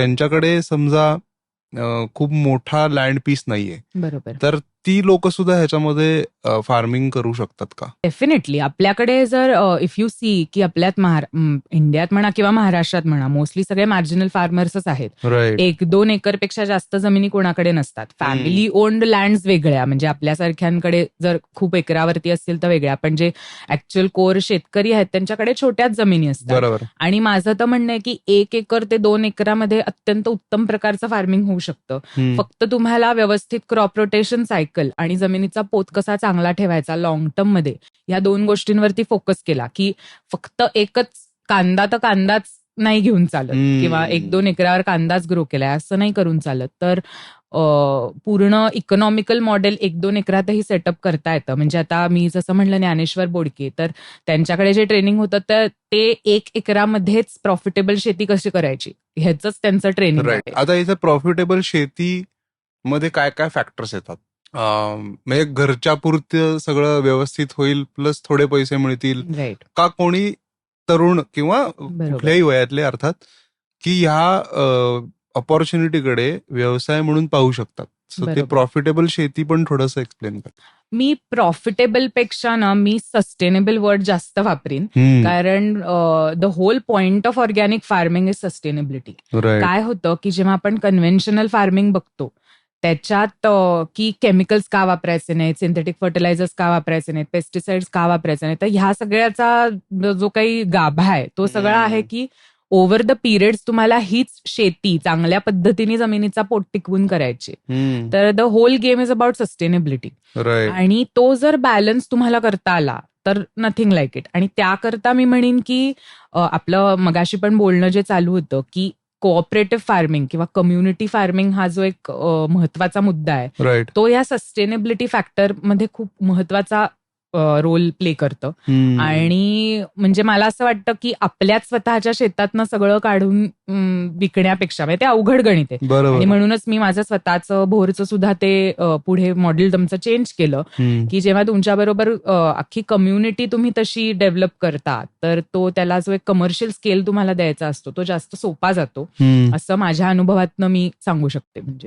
त्यांच्याकडे समजा खूप मोठा लँड पीस नाहीये, बरोबर. तर ती लोक सुद्धा ह्याच्यामध्ये फार्मिंग करू शकतात का? डेफिनेटली. आपल्याकडे जर इफ यू सी की आपल्यात इंडियात म्हणा किंवा महाराष्ट्रात म्हणा, मोस्टली सगळे मार्जिनल फार्मर्सच आहेत. राईट. 1-2 एकरपेक्षा जास्त जमिनी कोणाकडे नसतात. फॅमिली ओन्ड लँड्स वेगळ्या, म्हणजे आपल्यासारख्यांकडे जर खूप एकरावरती असतील तर वेगळ्या, पण जे ऍक्च्युअल कोर शेतकरी आहेत त्यांच्याकडे छोट्याच जमिनी असतात. बरोबर. आणि माझं तर म्हणणं आहे की 1 एकर ते 2 एकरामध्ये अत्यंत उत्तम प्रकारचं फार्मिंग होऊ शकतं. फक्त तुम्हाला व्यवस्थित क्रॉप रोटेशन सायकल आणि जमिनीचा पोत कसा चांगला ठेवायचा लॉंग टर्म मध्ये, या 2 गोष्टींवरती फोकस केला की फक्त एकच कांदा तर कांदाच नाही घेऊन चालत, किंवा 1-2 एकरावर कांदाच ग्रो केलाय असं नाही करून चालत. तर पूर्ण इकॉनॉमिकल मॉडेल 1-2 एकरातही सेटअप करता येतं. म्हणजे आता मी जसं म्हणलं ज्ञानेश्वर बोडके, तर त्यांच्याकडे जे ट्रेनिंग होतं तर ते 1 एकरामध्येच प्रॉफिटेबल शेती कशी करायची ह्याच त्यांचं ट्रेनिंग आहे. राईट. आता इथं प्रॉफिटेबल शेती मध्ये काय काय फॅक्टर्स येतात? म्हणजे घरच्या पुरतं सगळं व्यवस्थित होईल, प्लस थोडे पैसे मिळतील राईट. का? कोणी तरुण किंवा बरोबर. कुठल्याही वयातले अर्थात, की ह्या ऑपॉर्च्युनिटीकडे व्यवसाय म्हणून पाहू शकतात. सो ते बरोबर. प्रॉफिटेबल शेती पण थोडंसं एक्सप्लेन कर. मी प्रॉफिटेबल पेक्षा ना मी सस्टेनेबल वर्ड जास्त वापरीन, कारण the whole point of organic farming is sustainability. Right. काय होतं की जेव्हा आपण कन्व्हेन्शनल फार्मिंग बघतो त्याच्यात की केमिकल्स का वापरायचे नाहीत, सिंथेटिक फर्टिलायझर्स का वापरायचे नाहीत, पेस्टिसाइड्स का वापरायचे नाहीत, तर ह्या सगळ्याचा जो काही गाभा आहे तो सगळा आहे की ओव्हर द पिरियड्स तुम्हाला हीच शेती चांगल्या पद्धतीने जमिनीचा पोट टिकवून करायची. तर the whole game is about sustainability. Right. आणि तो जर बॅलन्स तुम्हाला करता आला तर नथिंग लाईक इट. आणि त्याकरता मी म्हणेन की आपलं मगाशी पण बोलणं जे चालू होतं की कोऑपरेटिव्ह फार्मिंग किंवा कम्युनिटी फार्मिंग हा जो एक महत्वाचा मुद्दा आहे, राईट. तो या सस्टेनेबिलिटी फॅक्टर मध्ये खूप महत्वाचा रोल प्ले करतं. आणि म्हणजे मला असं वाटतं की आपल्याच स्वतःच्या शेतातनं सगळं काढून विकण्यापेक्षा, म्हणजे ते अवघड गणित आहे. आणि बरोबर. म्हणूनच मी माझं स्वतःचं भोरचं सुद्धा ते पुढे मॉडेल तुमचं चेंज केलं की जेव्हा तुमच्याबरोबर अख्खी कम्युनिटी तुम्ही तशी डेव्हलप करता तर तो त्याला जो एक कमर्शियल स्केल तुम्हाला द्यायचा असतो तो जास्त सोपा जातो, असं माझ्या अनुभवातनं मी सांगू शकते. म्हणजे